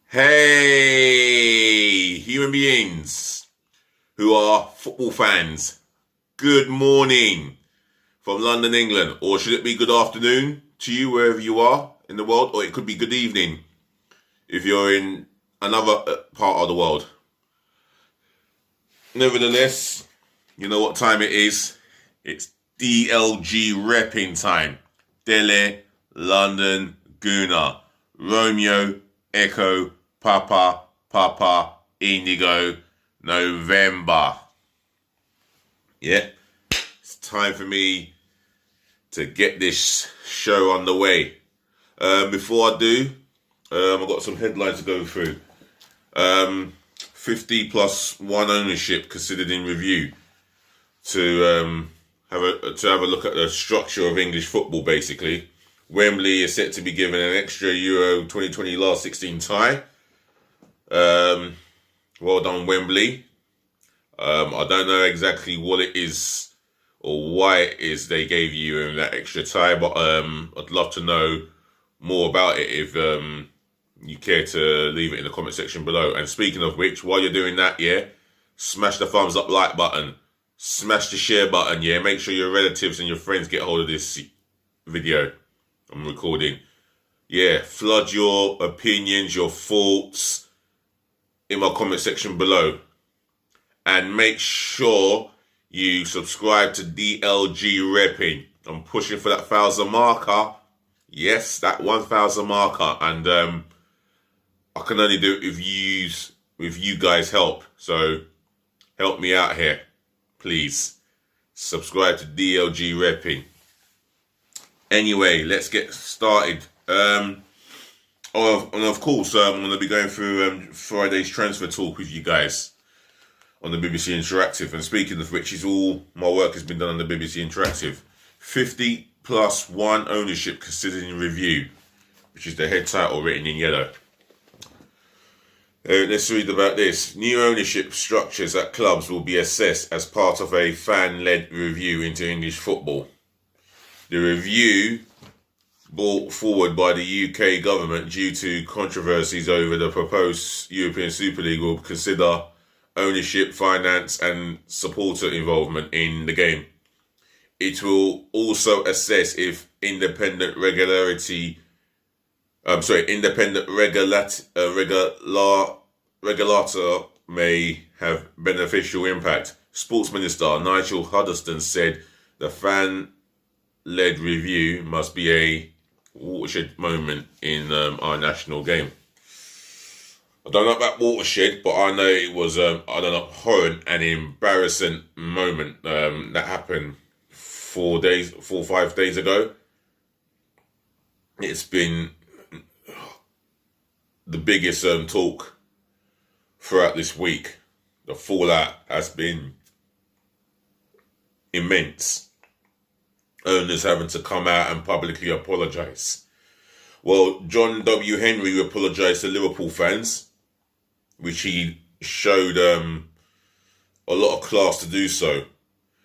Hey, human beings who are football fans, good morning from London, England. Or should it be good afternoon to you wherever you are in the world? Or it could be good evening if you're in another part of the world. Nevertheless, you know what time it is. It's DLG Reppin time. Delhi, London, Guna, Romeo, Echo, Papa, Indigo, November. Yeah, it's time for me to get this show underway. Before I do, I've got some headlines to go through. 50 plus one ownership considered in review to have a look at the structure of English football. Basically, Wembley is set to be given an extra Euro 2020 last 16 tie. Well done, Wembley. I don't know exactly what it is or why it is they gave you that extra tie, but I'd love to know more about it if you care to leave it in the comment section below. And speaking of which, while you're doing that, smash the thumbs up like button, smash the share button, make sure your relatives and your friends get hold of this video I'm recording. Flood your opinions, your thoughts in my comment section below. And make sure you subscribe to DLG Reppin. I'm pushing for that 1,000 marker. Yes, that 1,000 marker. And I can only do it with you guys' help. So help me out here. Please subscribe to DLG Reppin. Anyway, let's get started. And of course, I'm going to be going through Friday's transfer talk with you guys on the BBC Interactive. And speaking of which, all my work has been done on the BBC Interactive. 50 plus one ownership considered in review, which is the head title written in yellow. Let's read about this. New ownership structures at clubs will be assessed as part of a fan-led review into English football. The review, brought forward by the UK government due to controversies over the proposed European Super League, will consider ownership, finance and supporter involvement in the game. It will also assess if independent regulator may have beneficial impact. Sports Minister Nigel Huddleston said the fan-led review must be a watershed moment in our national game. I don't know about watershed, but I know it was an abhorrent and embarrassing moment that happened 4 or 5 days ago. It's been the biggest talk throughout this week. The fallout has been immense. Owners having to come out and publicly apologise. Well, John W. Henry apologised to Liverpool fans, which he showed a lot of class to do so.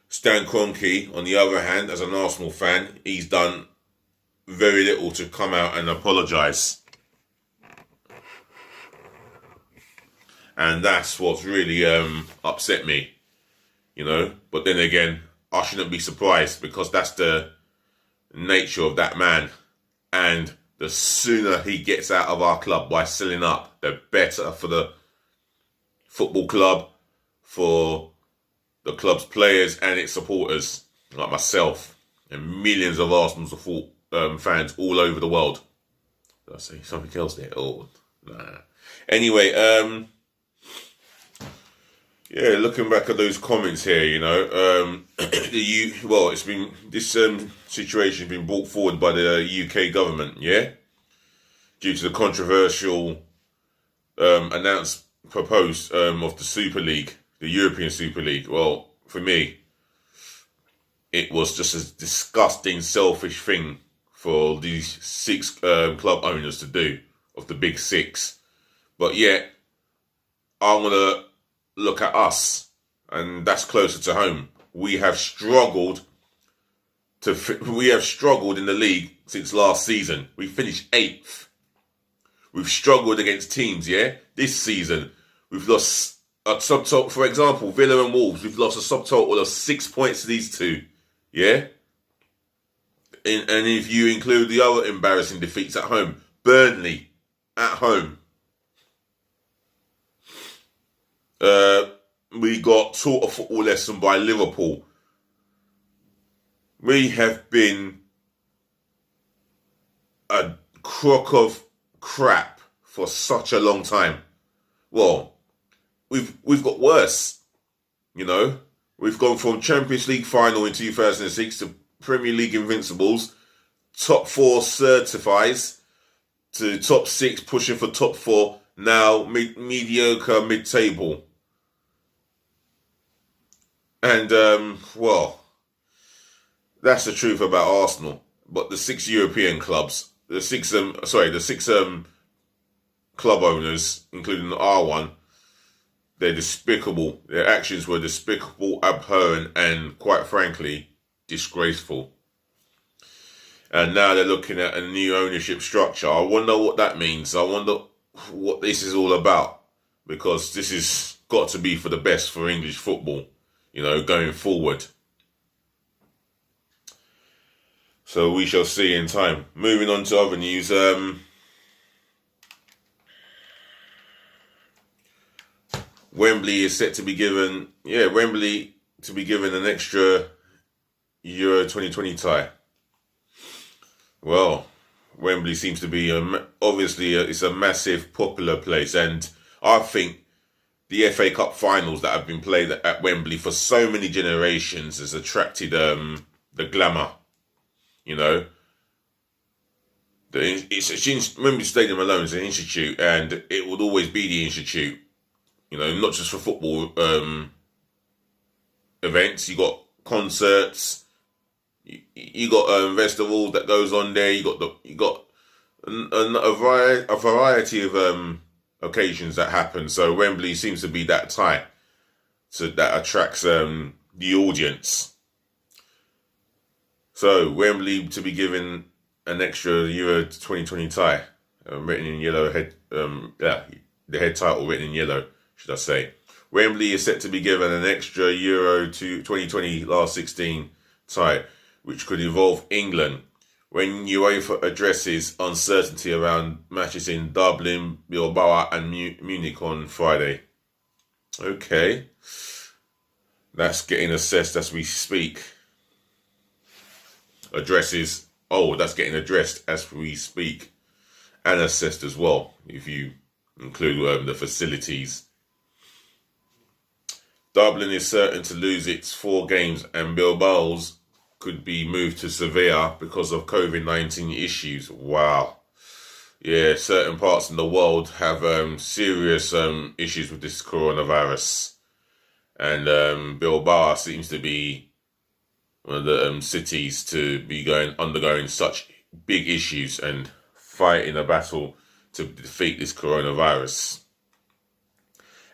Stan Kroenke, on the other hand, as an Arsenal fan, he's done very little to come out and apologise. And that's what's really upset me, But then again, I shouldn't be surprised because that's the nature of that man. And the sooner he gets out of our club by selling up, the better for the football club, for the club's players and its supporters, like myself and millions of Arsenal fans all over the world. Did I say something else there? Oh, nah. Anyway, looking back at those comments here, it's been this situation has been brought forward by the UK government, due to the controversial proposed of the Super League, the European Super League. Well, for me, it was just a disgusting, selfish thing for these 6 club owners to do, of the big 6. But yet, I want to look at us, and that's closer to home. We have struggled in the league since last season. We finished 8th. we've struggled against teams, yeah? This season, we've lost a subtotal, for example, Villa and Wolves, we've lost a subtotal of 6 points to these two, yeah? And if you include the other embarrassing defeats at home, Burnley at home. We got taught a football lesson by Liverpool. We have been a crock of crap for such a long time. Well, we've got worse, you know. We've gone from Champions League final in 2006 to Premier League Invincibles, top 4 certifies, to top 6 pushing for top 4, now mediocre mid-table. And, well, that's the truth about Arsenal. But the 6 European clubs, the six club owners, including the R1, they're despicable. Their actions were despicable, abhorrent, and quite frankly, disgraceful. And now they're looking at a new ownership structure. I wonder what that means. I wonder what this is all about. Because this has got to be for the best for English football, you know, going forward. So we shall see in time. Moving on to other news. Wembley is set to be given, an extra Euro 2020 tie. Well, Wembley seems to be, it's a massive popular place. And I think the FA Cup finals that have been played at Wembley for so many generations has attracted the glamour. You know, Wembley Stadium alone is an institute, and it would always be the institute. You know, not just for football events. You got concerts. You got festivals that goes on there. You got a variety of occasions that happen. So Wembley seems to be that type, so that attracts the audience. So Wembley to be given an extra Euro 2020 tie, written in yellow the head title written in yellow, should I say. Wembley is set to be given an extra Euro 2020 last 16 tie, which could involve England, when UEFA addresses uncertainty around matches in Dublin, Bilbao and Munich on Friday. Okay. That's getting assessed as we speak. That's getting addressed as we speak, and assessed as well, if you include the facilities. Dublin is certain to lose its 4 games, and Bilbao's could be moved to Sevilla because of COVID-19 issues. Wow. Yeah, certain parts in the world have serious issues with this coronavirus. And Bilbao seems to be one of the cities to be undergoing such big issues and fighting a battle to defeat this coronavirus.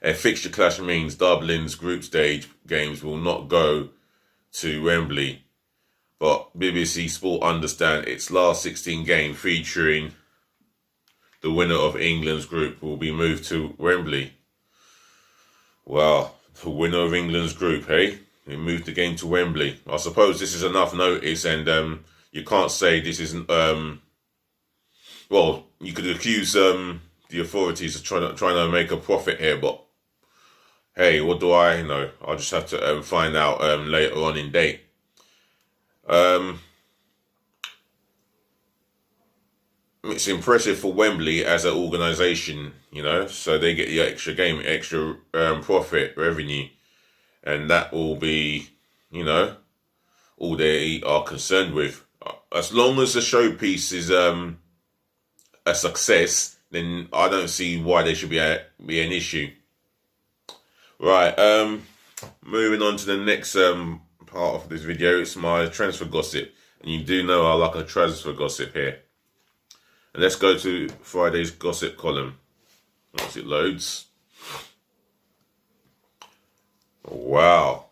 A fixture clash means Dublin's group stage games will not go to Wembley, but BBC Sport understand its last 16 game featuring the winner of England's group will be moved to Wembley. Well, the winner of England's group, hey? They moved the game to Wembley. I suppose this is enough notice, and you can't say this isn't. Well, you could accuse the authorities of trying to make a profit here, but hey, what do I know? I'll just have to find out later on in date. It's impressive for Wembley as an organisation, you know, so they get the extra game, extra profit revenue. And that will be, you know, all they are concerned with. As long as the showpiece is a success, then I don't see why there should be an issue. Right, moving on to the next part of this video. It's my transfer gossip. And you do know I like a transfer gossip here. And let's go to Friday's gossip column. Once it loads. Wow.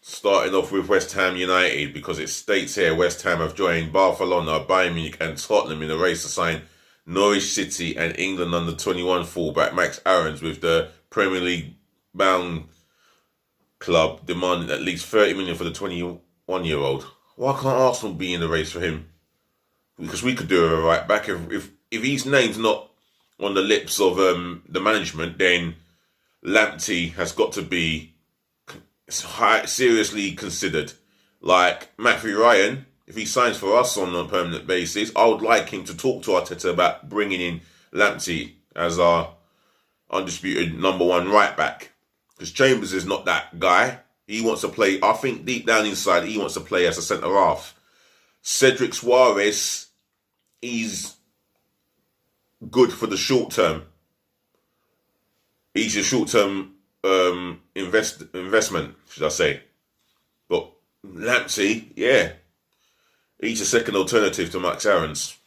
Starting off with West Ham United, because it states here West Ham have joined Barcelona, Bayern Munich and Tottenham in a race to sign Norwich City and England under-21 fullback Max Aarons with the Premier League bound club demanding at least 30 million for the 21-year-old. Why can't Arsenal be in the race for him? Because we could do a right back. If his name's not on the lips of the management, then Lamptey has got to be seriously considered. Like Matthew Ryan, if he signs for us on a permanent basis, I would like him to talk to Arteta about bringing in Lamptey as our undisputed number one right back. Because Chambers is not that guy. He wants to play, I think deep down inside, he wants to play as a centre half. Cedric Suarez, he's good for the short term. He's a short term investment, should I say. But Lamptey, yeah, he's a second alternative to Max Aarons.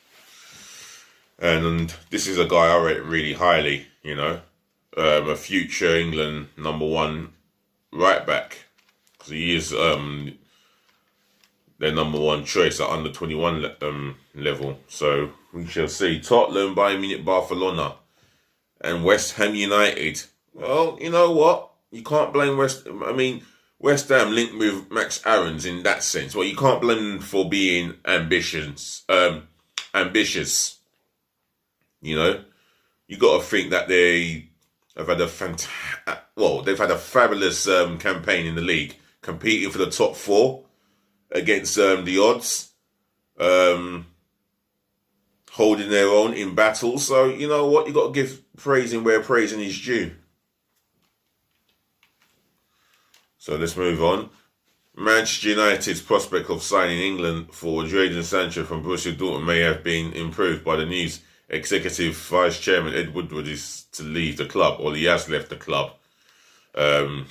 And this is a guy I rate really highly, you know. A future England number one right back. Because he is their number one choice at under 21 level. So we shall see. Tottenham, Bayern Munich, Barcelona, and West Ham United. Well, you know what? You can't blame West Ham linked with Max Aarons in that sense. Well, you can't blame them for being ambitious. You know, you got to think that they have had they've had a fabulous campaign in the league, competing for the top four against the odds, holding their own in battles. So you know what, you got to give praising where praising is due. So let's move on. Manchester United's prospect of signing England for Jadon Sancho from Borussia Dortmund may have been improved by the news. Executive Vice Chairman Ed Woodward is to leave the club, or he has left the club, on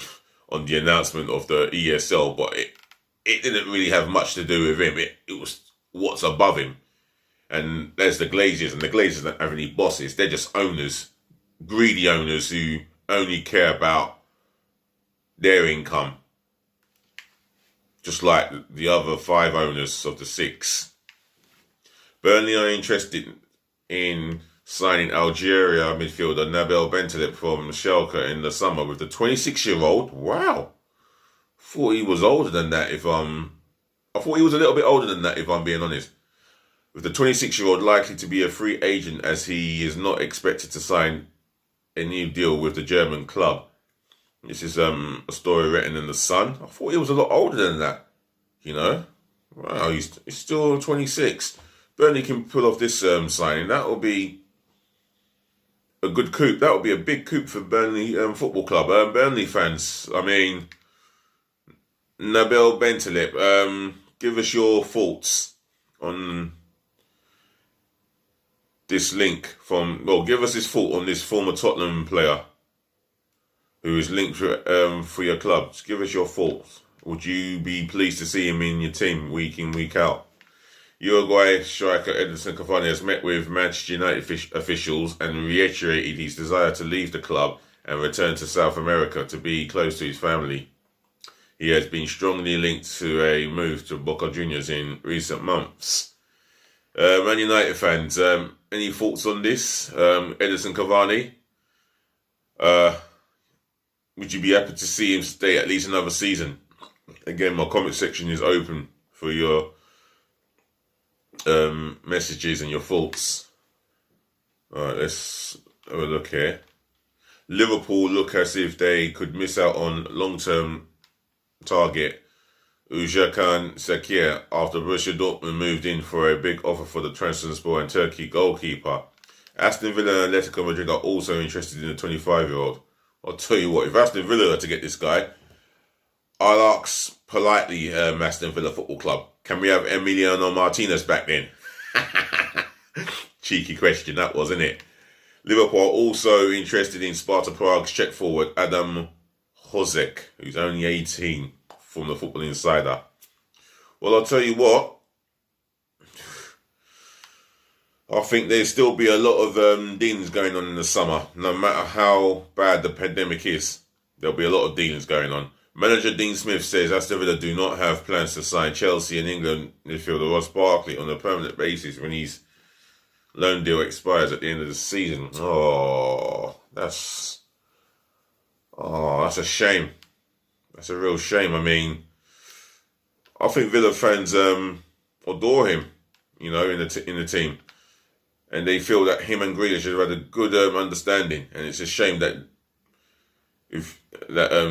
the announcement of the ESL, but it didn't really have much to do with him. It was what's above him. And there's the Glazers, and the Glazers don't have any bosses. They're just owners, greedy owners who only care about their income. Just like the other 5 owners of the 6. Burnley are interested in signing Algeria midfielder Nabil Bentaleb from Schalke in the summer with the 26-year-old. Wow. Thought he was older than that I thought he was a little bit older than that if I'm being honest. With the 26-year-old likely to be a free agent as he is not expected to sign a new deal with the German club. This is a story written in The Sun. I thought he was a lot older than that, you know. Wow, he's still 26. Burnley can pull off this signing. That will be a good coup. That will be a big coup for Burnley Football Club. Burnley fans, I mean, Nabil Bentaleb, give us your thoughts on this link give us his thought on this former Tottenham player who is linked for your club. Just give us your thoughts. Would you be pleased to see him in your team week in, week out? Uruguay striker Edinson Cavani has met with Manchester United officials and reiterated his desire to leave the club and return to South America to be close to his family. He has been strongly linked to a move to Boca Juniors in recent months. Man United fans, any thoughts on this? Edinson Cavani? Would you be happy to see him stay at least another season? Again, my comment section is open for your messages and your thoughts. Alright, let's have a look here. Liverpool look as if they could miss out on long-term target Ujkan Sakir after Borussia Dortmund moved in for a big offer for the Trabzonspor and Turkey goalkeeper. Aston Villa and Atletico Madrid are also interested in the 25-year-old. I'll tell you what, if Aston Villa are to get this guy, I'll ask politely, Aston Villa Football Club, can we have Emiliano Martinez back then? Cheeky question that was, isn't it? Liverpool are also interested in Sparta Prague's Czech forward Adam Hozek, who's only 18, from the Football Insider. Well, I'll tell you what, I think there'll still be a lot of dealings going on in the summer. No matter how bad the pandemic is, there'll be a lot of dealings going on. Manager Dean Smith says Aston Villa do not have plans to sign Chelsea and England midfielder Ross Barkley on a permanent basis when he's loan deal expires at the end of the season. That's a shame. That's a real shame. I mean, I think Villa fans adore him, in the team, and they feel that him and Grealish have had a good understanding, and it's a shame that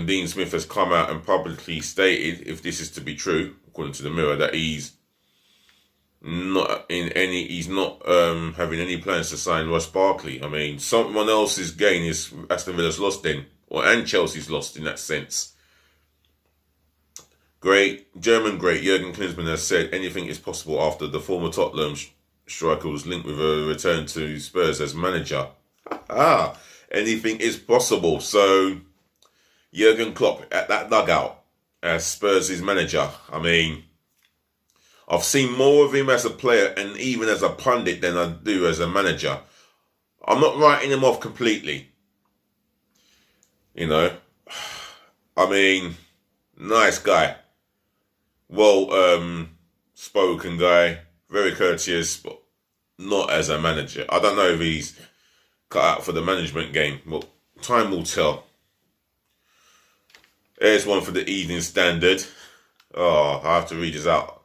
Dean Smith has come out and publicly stated, if this is to be true, according to the Mirror, that he's not having any plans to sign Ross Barkley. I mean, someone else's gain is Aston Villa's lost then, and Chelsea's lost in that sense. German great Jurgen Klinsmann has said anything is possible after the former Tottenham striker was linked with a return to Spurs as manager. Anything is possible. So Jurgen Klopp at that dugout as Spurs' manager. I mean, I've seen more of him as a player and even as a pundit than I do as a manager. I'm not writing him off completely. I mean, nice guy. Well spoken guy, very courteous, but not as a manager. I don't know if he's cut out for the management game. Well, time will tell. Here's one for the Evening Standard. I have to read this out.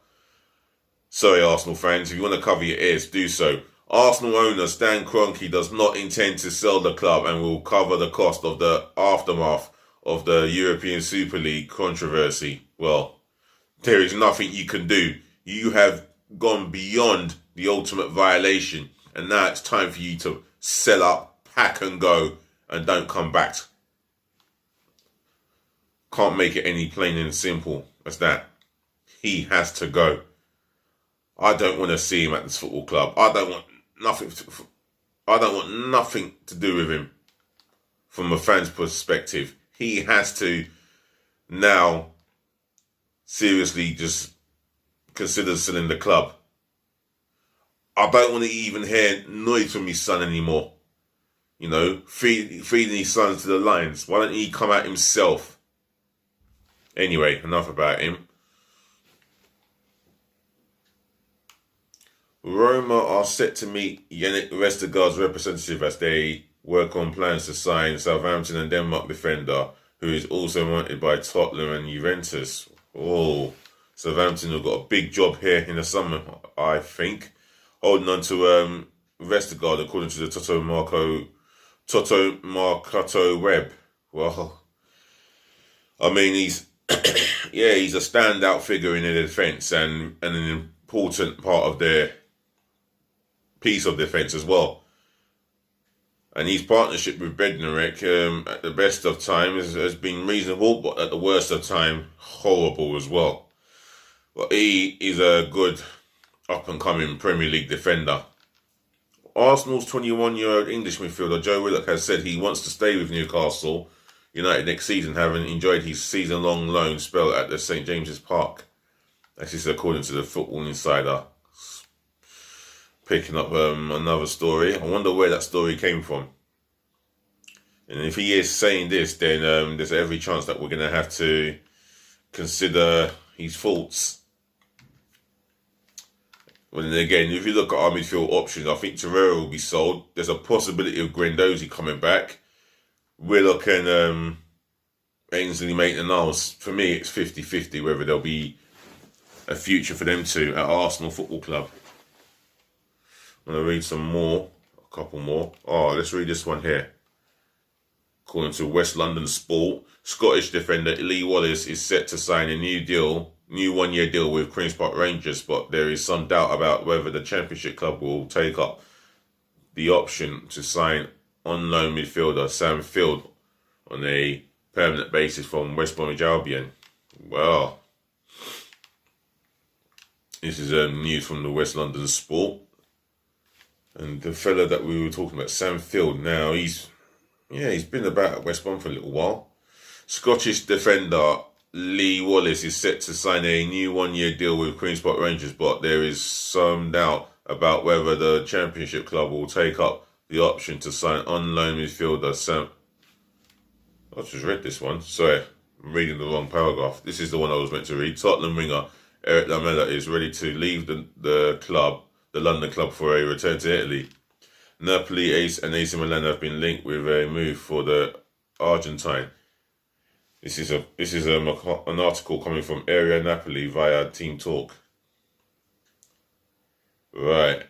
Sorry, Arsenal fans, if you want to cover your ears, do so. Arsenal owner Stan Kroenke does not intend to sell the club and will cover the cost of the aftermath of the European Super League controversy. Well, there is nothing you can do. You have gone beyond the ultimate violation, and now it's time for you to sell up, pack and go, and don't come back. Can't make it any plain and simple as that. He has to go. I don't want to see him at this football club. I don't want nothing to do with him from a fan's perspective. He has to now seriously just consider selling the club. I don't want to even hear noise from his son anymore. Feeding his son to the lions. Why don't he come out himself? Anyway, enough about him. Roma are set to meet Yannick Vestergaard's representative as they work on plans to sign Southampton and Denmark defender, who is also wanted by Tottenham and Juventus. Southampton have got a big job here in the summer, I think. Holding on to Vestergaard, according to the Toto Mercato web. Well, I mean, he's he's a standout figure in the defence and an important part of their piece of defence as well. And his partnership with Bednarek at the best of times has been reasonable, but at the worst of time, horrible as well. But he is a good up-and-coming Premier League defender. Arsenal's 21-year-old English midfielder Joe Willock has said he wants to stay with Newcastle United next season, having enjoyed his season-long loan spell at the St James's Park. This is according to the Football Insider. Picking up another story. I wonder where that story came from. And if he is saying this, then there's every chance that we're going to have to consider his faults. Well, then again, if you look at our midfield options, I think Torreira will be sold. There's a possibility of Guendouzi coming back. Willock and Ainsley Maitland-Niles. For me, it's 50-50 whether there'll be a future for them two at Arsenal Football Club. I'm going to read some more, a couple more. Let's read this one here. According to West London Sport, Scottish defender Lee Wallace is set to sign a new one-year deal with Queen's Park Rangers, but there is some doubt about whether the Championship club will take up the option to sign on-loan midfielder Sam Field on a permanent basis from West Bromwich Albion. Well, this is news from the West London Sport. And the fella that we were talking about, Sam Field, now he's been about at West Brom for a little while. Scottish defender Lee Wallace is set to sign a new one-year deal with Queen's Park Rangers, but there is some doubt about whether the Championship club will take up the option to sign on-loan midfielder Sam. I just read this one. Sorry, I'm reading the wrong paragraph. This is the one I was meant to read. Tottenham winger Eric Lamela is ready to leave the club. the London club for a return to Italy. Napoli and AC Milan have been linked with a move for the Argentine. This is an article coming from Area Napoli via Team Talk. Right.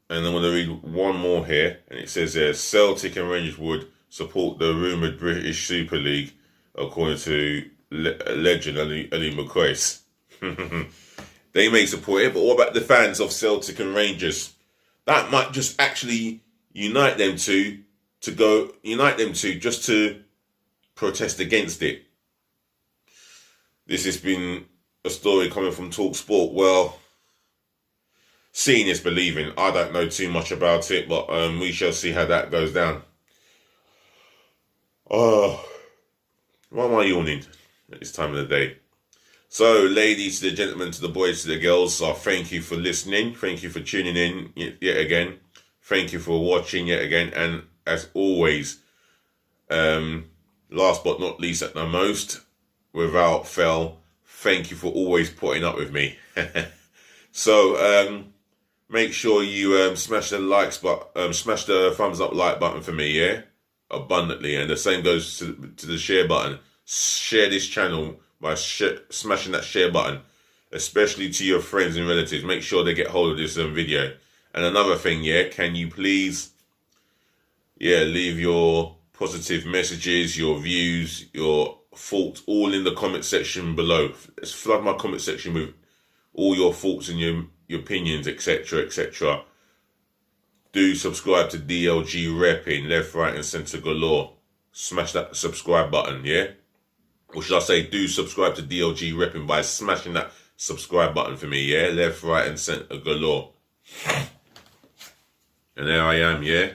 And I'm going to read one more here. And it says there, Celtic and Rangers would support the rumoured British Super League, according to legend Ali McQuace. They may support it, but what about the fans of Celtic and Rangers? That might just actually unite them two just to protest against it. This has been a story coming from Talk Sport. Well, seeing is believing. I don't know too much about it, but we shall see how that goes down. Oh, why am I yawning at this time of the day? So, ladies to the gentlemen, to the boys to the girls, thank you for listening. Thank you for tuning in yet again. Thank you for watching yet again. And as always, last but not least at the most, without fail, thank you for always putting up with me. So, make sure you smash the thumbs up like button for me, yeah? Abundantly. And the same goes to the share button. Share this channel by smashing that share button, especially to your friends and relatives. Make sure they get hold of this video. And another thing, yeah, can you please, leave your positive messages, your views, your thoughts, all in the comment section below. Let's flood my comment section with all your thoughts and your opinions, etc., etc. Do subscribe to DLG Reppin, left, right, and centre galore. Smash that subscribe button, yeah? Or should I say, do subscribe to DLG Reppin by smashing that subscribe button for me, yeah? Left, right, and centre galore. And there I am, yeah?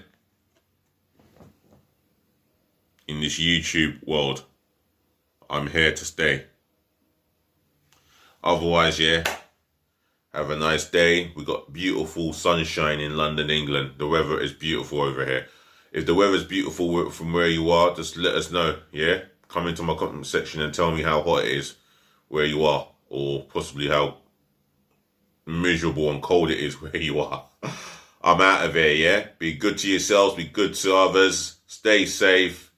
In this YouTube world. I'm here to stay. Otherwise, yeah, have a nice day. We got beautiful sunshine in London, England. The weather is beautiful over here. If the weather's beautiful from where you are, just let us know, yeah? Come into my comment section and tell me how hot it is where you are, or possibly how miserable and cold it is where you are. I'm out of here, yeah? Be good to yourselves, be good to others, stay safe,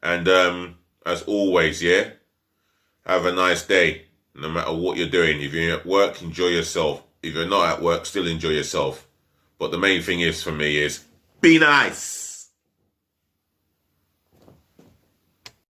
and as always, yeah? Have a nice day, no matter what you're doing. If you're at work, enjoy yourself. If you're not at work, still enjoy yourself. But the main thing is, for me, is be nice.